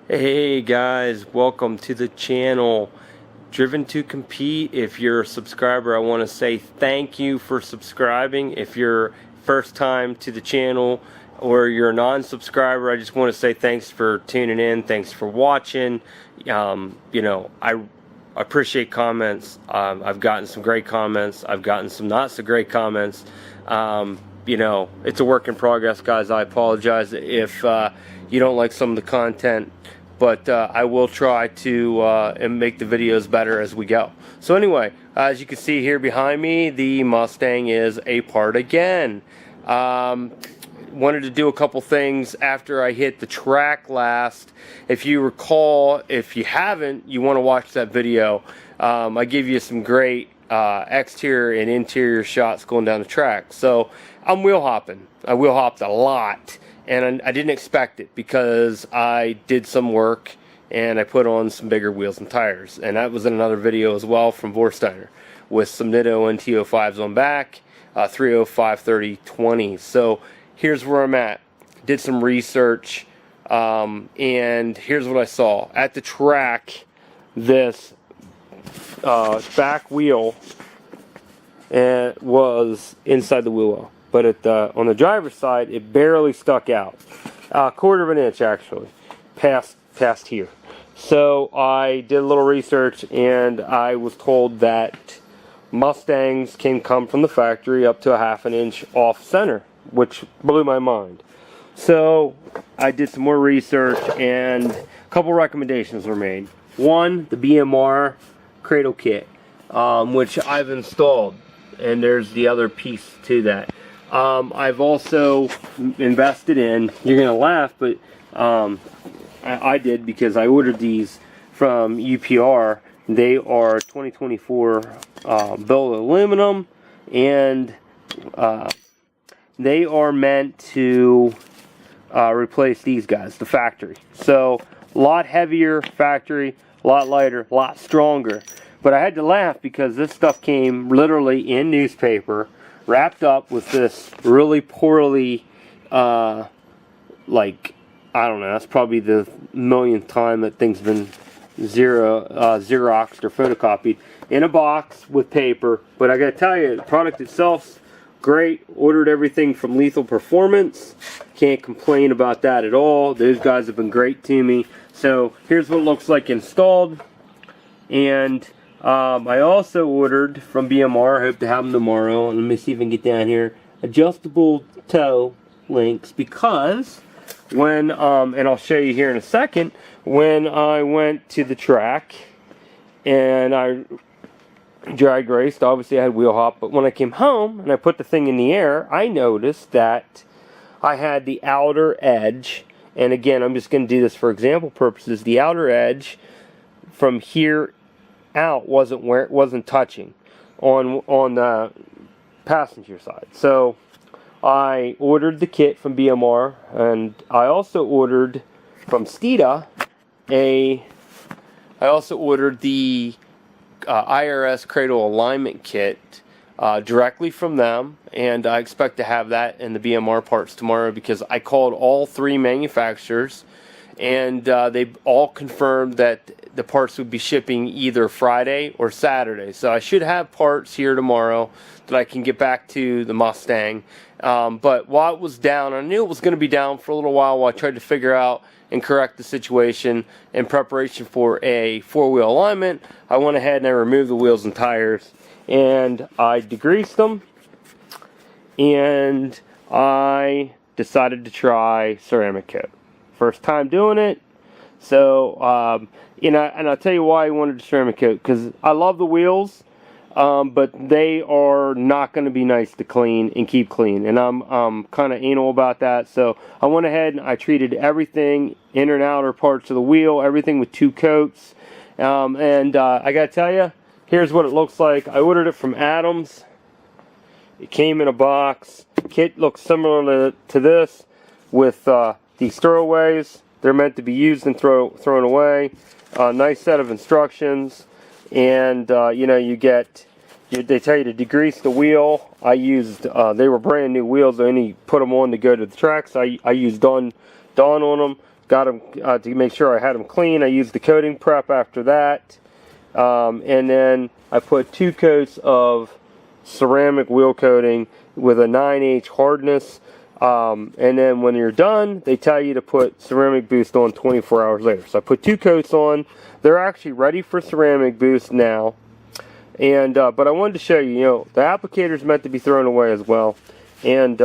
Hey guys, welcome to the channel. Driven to Compete. If you're a subscriber, I want to say thank you for subscribing. If you're first time to the channel or you're a non-subscriber, I just want to say thanks for tuning in. Thanks for watching. I appreciate comments. I've gotten some great comments. I've gotten some not so great comments. It's a work in progress, guys. I apologize if you don't like some of the content, but I will try to and make the videos better as we go. So anyway, as you can see here behind me, the Mustang is apart again. Wanted to do a couple things after I hit the track last. If you recall, if you haven't, you want to watch that video. I give you some great exterior and interior shots going down the track. So I'm wheel hopping. I wheel hopped a lot, and I didn't expect it because I did some work and I put on some bigger wheels and tires. And that was in another video as well from Vorsteiner with some Nitto and T05s on back, 305 30/20. So here's where I'm at. Did some research, and here's what I saw at the track. This back wheel was inside the wheel well, but on the driver's side it barely stuck out, a quarter of an inch actually, past here. So I did a little research and I was told that Mustangs can come from the factory up to a half an inch off center, which blew my mind. So I did some more research and a couple recommendations were made. One, the BMR cradle kit, which I've installed, and there's the other piece to that. I've also invested in, you're gonna laugh, but I did, because I ordered these from UPR. They are 2024 billet aluminum, and they are meant to replace these guys, the factory. So a lot heavier factory, a lot lighter, a lot stronger. But I had to laugh because this stuff came literally in newspaper, wrapped up with this really poorly, I don't know, that's probably the millionth time that thing's been Xeroxed or photocopied, in a box with paper. But I gotta tell you, the product itself's great. Ordered everything from Lethal Performance. Can't complain about that at all. Those guys have been great to me. So here's what it looks like installed. And I also ordered from BMR, hope to have them tomorrow. Let me see if I can get down here. Adjustable toe links, because when, and I'll show you here in a second, when I went to the track and I drag raced, obviously I had wheel hop, but when I came home and I put the thing in the air, I noticed that I had the outer edge, and again, I'm just going to do this for example purposes, the outer edge from here out wasn't touching on the passenger side. So I ordered the kit from BMR, and I also ordered from Steeda I also ordered the IRS Cradle Alignment kit directly from them, and I expect to have that in the BMR parts tomorrow, because I called all three manufacturers and they all confirmed that the parts would be shipping either Friday or Saturday. So I should have parts here tomorrow that I can get back to the Mustang. But while it was down, I knew it was going to be down for a little while I tried to figure out and correct the situation in preparation for a four-wheel alignment. I went ahead and I removed the wheels and tires, and I degreased them, and I decided to try ceramic coat. First time doing it. So and I'll tell you why I wanted to ceramic coat, because I love the wheels, but they are not going to be nice to clean and keep clean, and I'm kind of anal about that. So I went ahead and I treated everything, inner and outer parts of the wheel, everything with 2 coats, and I gotta tell you, here's what it looks like. I ordered it from Adams. It came in a box. Kit looks similar to this, with these throwaways. They're meant to be used and thrown away. Nice set of instructions, and you get They tell you to degrease the wheel. I used, they were brand new wheels. I only put them on to go to the tracks. I used Dawn on them. got them to make sure I had them clean. I used the coating prep after that, and then I put 2 coats of ceramic wheel coating with a 9H hardness, and then when you're done, they tell you to put ceramic boost on 24 hours later. So I put 2 coats on. They're actually ready for ceramic boost now, and but I wanted to show you, the applicator's meant to be thrown away as well, and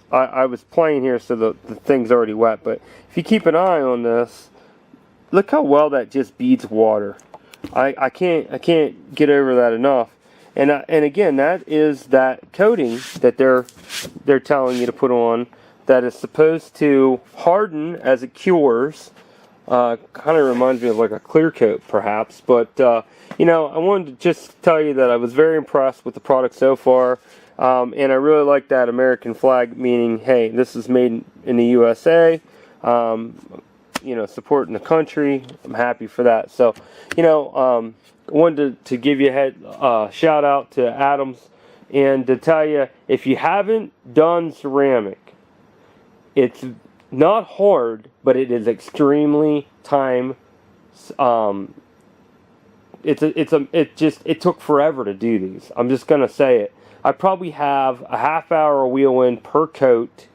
I was playing here, so the thing's already wet, but if you keep an eye on this, look how well that just beads water. I can't get over that enough. And again, that is that coating that they're telling you to put on, that is supposed to harden as it cures. Kind of reminds me of like a clear coat, perhaps. But I wanted to just tell you that I was very impressed with the product so far. And I really like that American flag, meaning, hey, this is made in the USA, supporting the country. I'm happy for that. So, I wanted to give you a shout out to Adams, and to tell you, if you haven't done ceramic, it's not hard, but it is extremely time. It took forever to do these. I'm just gonna say it. I probably have a half-hour wheel in per coat,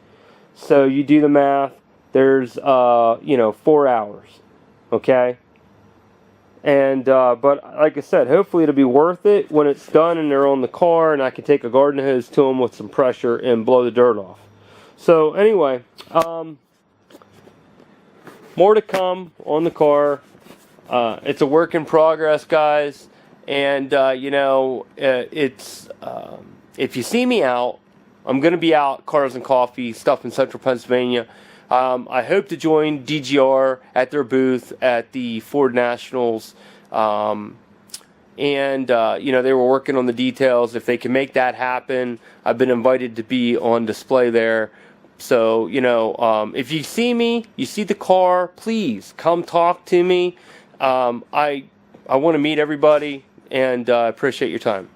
so you do the math. There's 4 hours, okay. And but like I said, hopefully it'll be worth it when it's done and they're on the car, and I can take a garden hose to them with some pressure and blow the dirt off. So anyway, more to come on the car. It's a work in progress, guys, and it's. If you see me out, I'm going to be out, Cars and Coffee, stuff in Central Pennsylvania. I hope to join DGR at their booth at the Ford Nationals. They were working on the details. If they can make that happen, I've been invited to be on display there. So, if you see me, you see the car, please come talk to me. I want to meet everybody, and I appreciate your time.